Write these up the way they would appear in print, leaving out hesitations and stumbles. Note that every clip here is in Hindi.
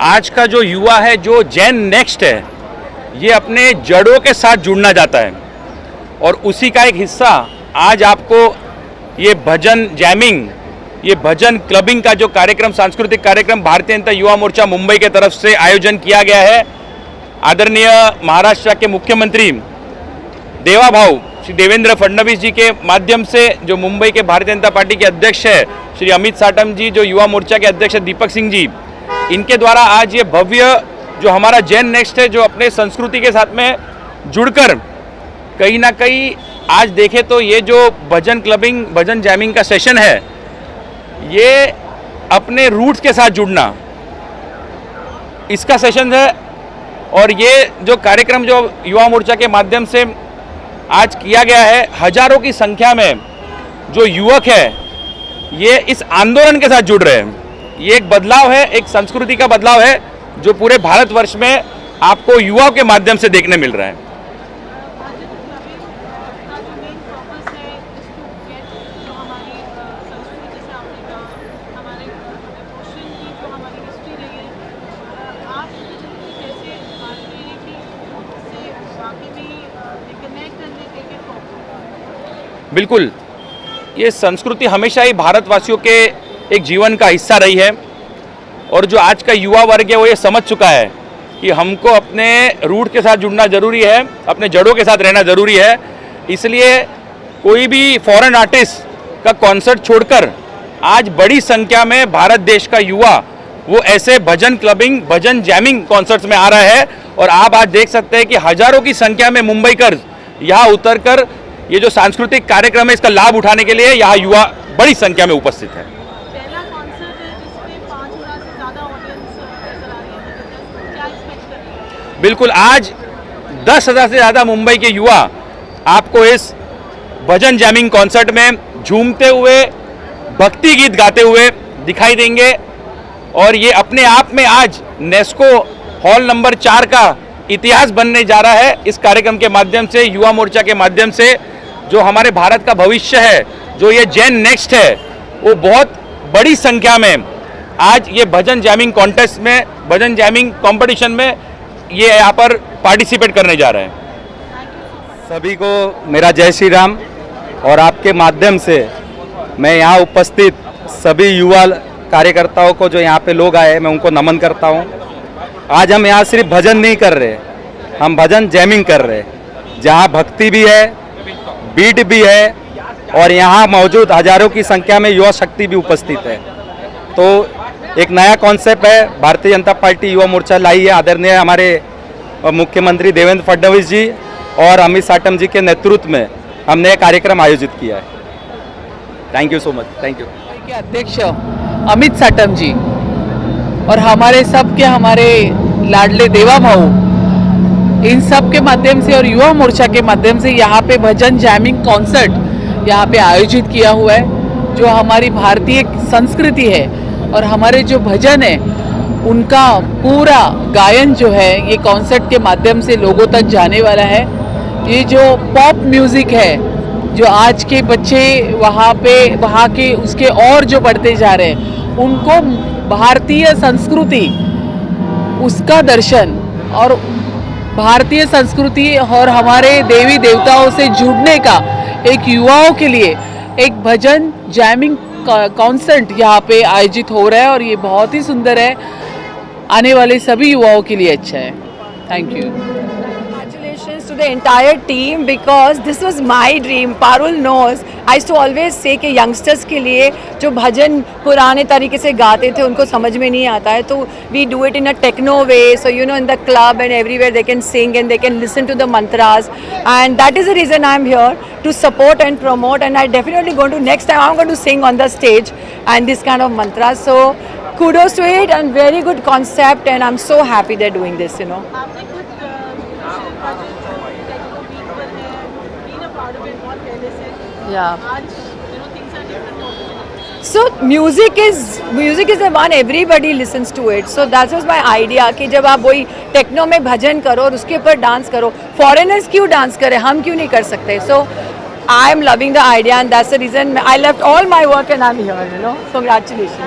आज का जो युवा है, जो जेन नेक्स्ट है, ये अपने जड़ों के साथ जुड़ना चाहता है और उसी का एक हिस्सा आज आपको ये भजन जैमिंग, ये भजन क्लबिंग का जो कार्यक्रम, सांस्कृतिक कार्यक्रम भारतीय जनता युवा मोर्चा मुंबई के तरफ से आयोजन किया गया है। आदरणीय महाराष्ट्र के मुख्यमंत्री देवा भाऊ श्री देवेंद्र फडणवीस जी के माध्यम से, जो मुंबई के भारतीय जनता पार्टी के अध्यक्ष है श्री अमित साटम जी, जो युवा मोर्चा के अध्यक्ष है दीपक सिंह जी, इनके द्वारा आज ये भव्य जो हमारा जेन नेक्स्ट है, जो अपने संस्कृति के साथ में जुड़कर कहीं ना कहीं आज देखें तो ये जो भजन क्लबिंग, भजन जैमिंग का सेशन है, ये अपने रूट्स के साथ जुड़ना, इसका सेशन है। और ये जो कार्यक्रम जो युवा मोर्चा के माध्यम से आज किया गया है, हजारों की संख्या में जो युवक है ये इस आंदोलन के साथ जुड़ रहे हैं। ये एक बदलाव है, एक संस्कृति का बदलाव है जो पूरे भारतवर्ष में आपको युवाओं के माध्यम से देखने मिल रहा है। बिल्कुल, ये संस्कृति हमेशा ही भारतवासियों के एक जीवन का हिस्सा रही है और जो आज का युवा वर्ग है वो ये समझ चुका है कि हमको अपने रूट के साथ जुड़ना ज़रूरी है, अपने जड़ों के साथ रहना ज़रूरी है। इसलिए कोई भी फॉरेन आर्टिस्ट का कॉन्सर्ट छोड़कर आज बड़ी संख्या में भारत देश का युवा वो ऐसे भजन क्लबिंग, भजन जैमिंग कॉन्सर्ट्स में आ रहा है और आप आज देख सकते हैं कि हजारों की संख्या में मुंबईकर यहाँ उतरकर ये जो सांस्कृतिक कार्यक्रम है इसका लाभ उठाने के लिए यहाँ युवा बड़ी संख्या में उपस्थित है। पहला कॉन्सर्ट है जिसमें 5 लाख से ज़्यादा ऑडियंस नजर आ रही है, तो क्या एक्सपेक्ट कर रही है? बिल्कुल, आज 10,000 से ज़्यादा मुंबई के युवा आपको इस भजन जैमिंग कॉन्सर्ट में झूमते हुए, भक्ति गीत गाते हुए दिखाई देंगे और ये अपने आप में आज नेस्को हॉल नंबर 4 का इतिहास बनने जा रहा है। इस कार्यक्रम के माध्यम से, युवा मोर्चा के माध्यम से, जो हमारे भारत का भविष्य है, जो ये जेन नेक्स्ट है, वो बहुत बड़ी संख्या में आज ये भजन जैमिंग कॉन्टेस्ट में, भजन जैमिंग कंपटीशन में ये यहाँ पर पार्टिसिपेट करने जा रहे हैं। सभी को मेरा जय श्री राम। और आपके माध्यम से मैं यहाँ उपस्थित सभी युवा कार्यकर्ताओं को, जो यहाँ पे लोग आए, मैं उनको नमन करता हूँ। आज हम यहाँ सिर्फ भजन नहीं कर रहे, हम भजन जैमिंग कर रहे, जहाँ भक्ति भी है, बीट भी है और यहाँ मौजूद हजारों की संख्या में युवा शक्ति भी उपस्थित है। तो एक नया कॉन्सेप्ट है, भारतीय जनता पार्टी युवा मोर्चा लाई है। आदरणीय हमारे मुख्यमंत्री देवेंद्र फडणवीस जी और अमित साटम जी के नेतृत्व में हमने एक कार्यक्रम आयोजित किया है। Thank you so much. Thank you. अध्यक्ष अमित साटम जी और हमारे हमारे लाडले देवा भाऊ, इन सब के माध्यम से और युवा मोर्चा के माध्यम से यहाँ पे भजन जैमिंग कॉन्सर्ट यहाँ पे आयोजित किया हुआ है। जो हमारी भारतीय संस्कृति है और हमारे जो भजन है उनका पूरा गायन जो है ये कॉन्सर्ट के माध्यम से लोगों तक जाने वाला है। ये जो पॉप म्यूज़िक है, जो आज के बच्चे वहाँ के उसके और जो बढ़ते जा रहे हैं, उनको भारतीय संस्कृति, उसका दर्शन और भारतीय संस्कृति और हमारे देवी देवताओं से जुड़ने का एक युवाओं के लिए एक भजन जैमिंग कॉन्सर्ट यहाँ पे आयोजित हो रहा है और ये बहुत ही सुंदर है, आने वाले सभी युवाओं के लिए अच्छा है। Thank you. Congratulations to the entire team because this was my dream. Parul knows. I used to always say कि youngsters के लिए जो भजन पुराने तरीके से गाते थे उनको समझ में नहीं आता है, तो we do it in a techno way. So you know, in the club and everywhere they can sing and they can listen to the mantras, and that is the reason I am here to support and promote. And I definitely going to next time I'm going to sing on the stage and this kind of mantras. So kudos to it and very good concept, and I'm so happy they're doing this. You know. आपने खुद आज things are different. So music is the one everybody listens to it. So that was my idea कि जब आप वही टेक्नो में भजन करो और उसके ऊपर डांस करो, फॉरेनर्स क्यों डांस करें, हम क्यों नहीं कर सकते? So I am loving the idea and that's the reason I left all my work and I'm here. You know, congratulations.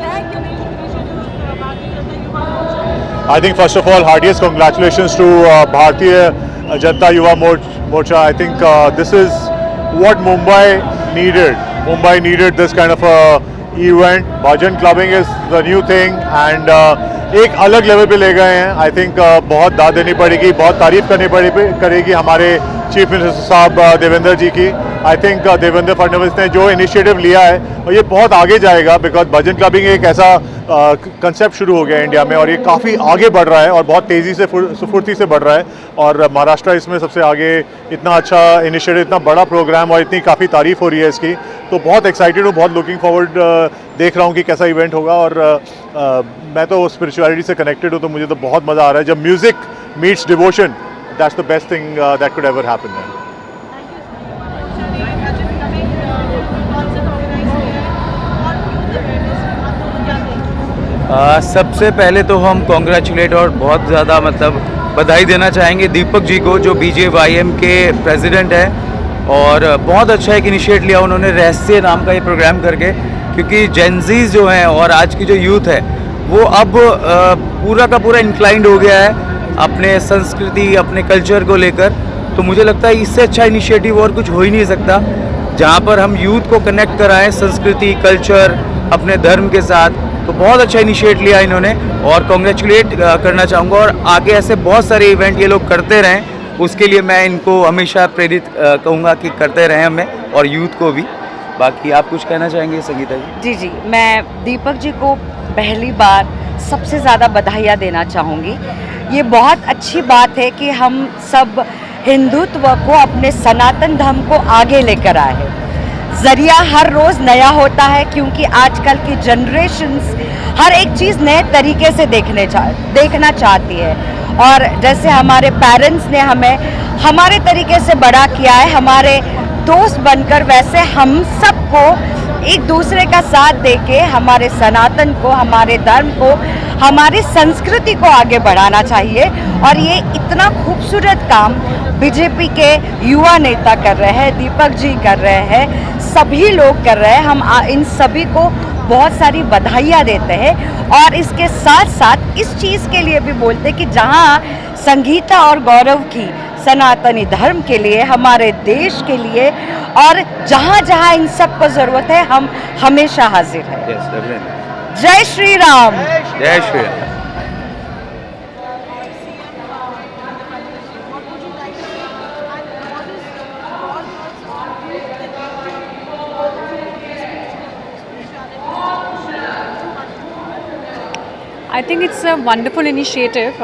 Thank you. I think first of all, heartiest congratulations to Bharatiya Janata Yuva Morcha. I think this is what Mumbai needed. Mumbai needed this kind of a event. Bhajan clubbing is the new thing and एक अलग लेवल पे ले गए हैं. आई थिंक बहुत दाद देनी पड़ेगी, बहुत तारीफ करनी करेगी हमारे चीफ मिनिस्टर साहब देवेंद्र जी की. आई थिंक देवेंद्र फडणवीस ने जो इनिशिएटिव लिया है और ये बहुत आगे जाएगा, बिकॉज भजन क्लबिंग एक ऐसा कंसेप्ट शुरू हो गया इंडिया में और ये काफ़ी आगे बढ़ रहा है और बहुत तेज़ी से स्फूर्ति से बढ़ रहा है. और महाराष्ट्र इसमें सबसे आगे. इतना अच्छा इनिशिएटिव, इतना बड़ा प्रोग्राम और इतनी काफ़ी तारीफ हो रही है इसकी, तो बहुत एक्साइटेड हूँ, बहुत लुकिंग फॉरवर्ड देख रहा हूँ कि कैसा इवेंट होगा. और मैं तो स्पिरिचुअलिटी से कनेक्टेड हूँ, तो मुझे तो बहुत मज़ा आ रहा है. जब music meets devotion, that's the best thing that could ever happen. सबसे पहले तो हम कॉन्ग्रेचुलेट और बहुत ज़्यादा मतलब बधाई देना चाहेंगे दीपक जी को, जो BJYM के प्रेसिडेंट हैं. और बहुत अच्छा एक इनिशिएट लिया उन्होंने रहस्य नाम का ये प्रोग्राम करके, क्योंकि जेनजीज जो हैं और आज की जो यूथ है वो अब पूरा का पूरा इंक्लाइंड हो गया है अपने संस्कृति, अपने कल्चर को लेकर. तो मुझे लगता है इससे अच्छा इनिशिएटिव और कुछ हो ही नहीं सकता, जहाँ पर हम यूथ को कनेक्ट कराएं संस्कृति, कल्चर, अपने धर्म के साथ. तो बहुत अच्छा इनिशिएट लिया इन्होंने और कॉन्ग्रेचुलेट करना चाहूँगा. और आगे ऐसे बहुत सारे इवेंट ये लोग करते रहें, उसके लिए मैं इनको हमेशा प्रेरित कहूँगा कि करते रहें हमें और यूथ को भी. बाकी आप कुछ कहना चाहेंगे संगीता जी? जी, मैं दीपक जी को पहली बार सबसे ज़्यादा बधाइयाँ देना चाहूँगी. ये बहुत अच्छी बात है कि हम सब हिंदुत्व को, अपने सनातन धर्म को आगे लेकर आए हैं. ज़रिया हर रोज़ नया होता है, क्योंकि आजकल की जनरेशन्स हर एक चीज़ नए तरीके से देखना चाहती है. और जैसे हमारे पेरेंट्स ने हमें हमारे तरीके से बड़ा किया है, हमारे दोस्त बनकर, वैसे हम सबको एक दूसरे का साथ देके हमारे सनातन को, हमारे धर्म को, हमारी संस्कृति को आगे बढ़ाना चाहिए. और ये इतना खूबसूरत काम बीजेपी के युवा नेता कर रहे हैं, दीपक जी कर रहे हैं, सभी लोग कर रहे हैं. हम इन सभी को बहुत सारी बधाइयाँ देते हैं. और इसके साथ साथ इस चीज़ के लिए भी बोलते हैं कि जहाँ संगीता और गौरव की सनातनी धर्म के लिए, हमारे देश के लिए, और जहाँ जहाँ इन सब को ज़रूरत है, हम हमेशा हाजिर हैं. जय श्री राम. जय Shri Ram. I think it's a wonderful initiative.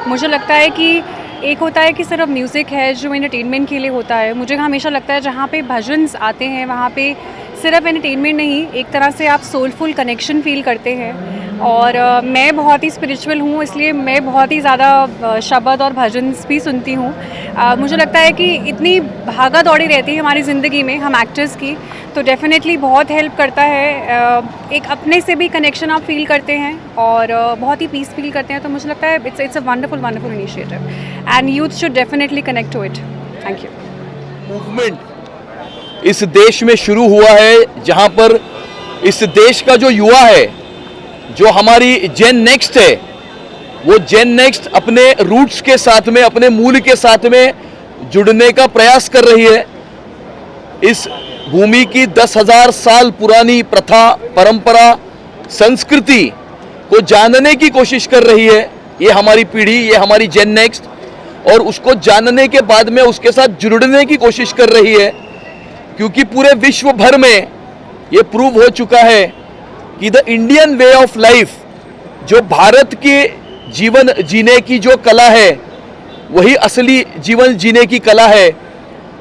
मुझे लगता है कि एक होता है कि सिर्फ म्यूज़िक है जो एंटरटेनमेंट के लिए होता है. मुझे हमेशा लगता है जहाँ पे भजन्स आते हैं वहाँ पे सिर्फ एंटरटेनमेंट नहीं, एक तरह से आप सोलफुल कनेक्शन फील करते हैं. और मैं बहुत ही स्पिरिचुअल हूँ, इसलिए मैं बहुत ही ज़्यादा शब्द और भजन्स भी सुनती हूँ. मुझे लगता है कि इतनी भागा दौड़ी रहती है हमारी ज़िंदगी में हम एक्टर्स की, तो डेफिनेटली बहुत हेल्प करता है. एक अपने से भी कनेक्शन आप फील करते हैं और बहुत ही पीस फील करते हैं. तो मुझे लगता है it's a wonderful initiative and youth should definitely connect to it. Thank you. Movement इस देश में शुरू हुआ है, जहां पर इस देश का जो युवा है, जो हमारी जेन नेक्स्ट है, वो जेन नेक्स्ट अपने रूट्स के साथ में, अपने मूल के साथ में जुड़ने का प्रयास कर रही है. इस भूमि की 10,000 साल पुरानी प्रथा, परंपरा, संस्कृति को जानने की कोशिश कर रही है ये हमारी पीढ़ी, ये हमारी जेन नेक्स्ट. और उसको जानने के बाद में उसके साथ जुड़ने की कोशिश कर रही है, क्योंकि पूरे विश्व भर में ये प्रूव हो चुका है कि the Indian way of life, जो भारत के जीवन जीने की जो कला है, वही असली जीवन जीने की कला है.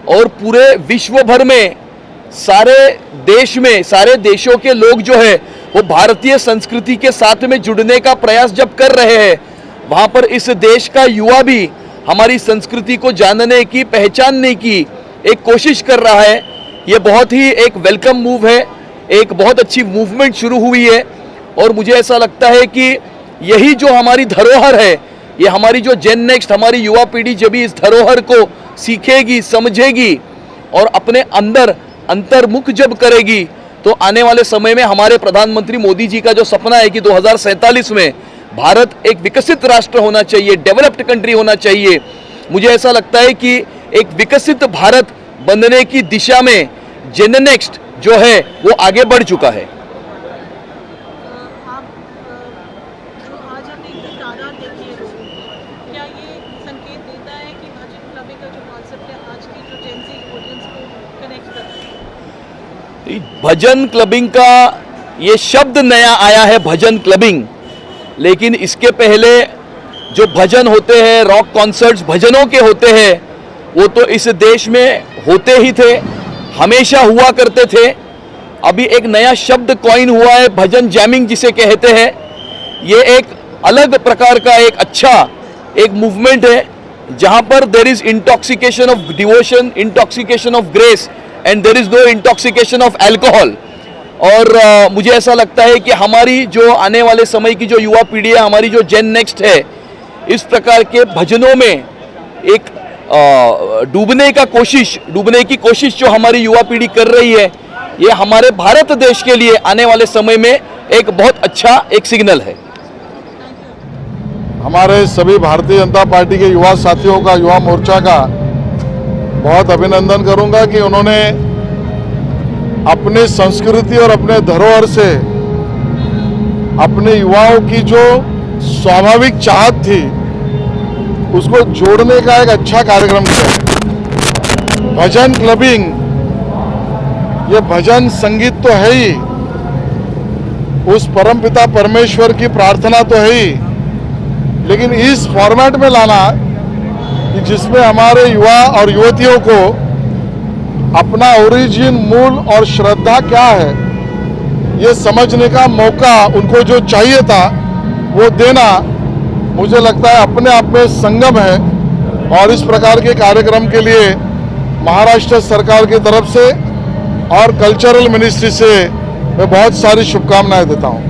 और पूरे विश्व भर में सारे देश में, सारे देशों के लोग जो है वो भारतीय संस्कृति के साथ में जुड़ने का प्रयास जब कर रहे हैं, वहाँ पर इस देश का युवा भी हमारी संस्कृति को जानने की, पहचानने की एक कोशिश कर रहा है. ये बहुत ही एक वेलकम मूव है, एक बहुत अच्छी मूवमेंट शुरू हुई है. और मुझे ऐसा लगता है कि यही जो हमारी धरोहर है, ये हमारी जो जेन नेक्स्ट, हमारी युवा पीढ़ी जब इस धरोहर को सीखेगी, समझेगी और अपने अंदर अंतर्मुख जब करेगी, तो आने वाले समय में हमारे प्रधानमंत्री मोदी जी का जो सपना है कि 2047 में भारत एक विकसित राष्ट्र होना चाहिए, डेवलप्ड कंट्री होना चाहिए। मुझे ऐसा लगता है कि एक विकसित भारत बनने की दिशा में जेन नेक्स्ट जो है वो आगे बढ़ चुका है। आप जो आज हमने इतनी तादाद देखी है लोगों की, क्या ये संकेत देता है कि भजन क्लबिंग का जो कॉन्सेप्ट है आज की जो जेंजी ऑडियंस को कनेक्ट करता है? भजन क्लबिंग का ये शब्द नया आया है, भजन क्लबिंग, लेकिन इसके पहले जो भजन होते हैं, रॉक कॉन्सर्ट्स भजनों के होते हैं, वो तो इस देश में होते ही थे, हमेशा हुआ करते थे। अभी एक नया शब्द कॉइन हुआ है, भजन जैमिंग जिसे कहते हैं। ये एक अलग प्रकार का एक अच्छा एक मूवमेंट है जहां पर there is intoxication of devotion, intoxication of grace and there is no intoxication of alcohol. और मुझे ऐसा लगता है कि हमारी जो आने वाले समय की जो युवा पीढ़ी है, हमारी जो जेन नेक्स्ट है, इस प्रकार के भजनों में एक डूबने की कोशिश जो हमारी युवा पीढ़ी कर रही है, ये हमारे भारत देश के लिए आने वाले समय में एक बहुत अच्छा एक सिग्नल है। हमारे सभी भारतीय जनता पार्टी के युवा साथियों का, युवा मोर्चा का बहुत अभिनंदन करूंगा कि उन्होंने अपने संस्कृति और अपने धरोहर से अपने युवाओं की जो स्वाभाविक चाहत थी उसको जोड़ने का एक अच्छा कार्यक्रम किया। भजन क्लबिंग, ये भजन संगीत तो है ही, उस परमपिता परमेश्वर की प्रार्थना तो है ही, लेकिन इस फॉर्मेट में लाना कि जिसमें हमारे युवा और युवतियों को अपना ओरिजिन, मूल और श्रद्धा क्या है ये समझने का मौका उनको जो चाहिए था वो देना, मुझे लगता है अपने आप में संगम है। और इस प्रकार के कार्यक्रम के लिए महाराष्ट्र सरकार की तरफ से और कल्चरल मिनिस्ट्री से मैं बहुत सारी शुभकामनाएं देता हूं।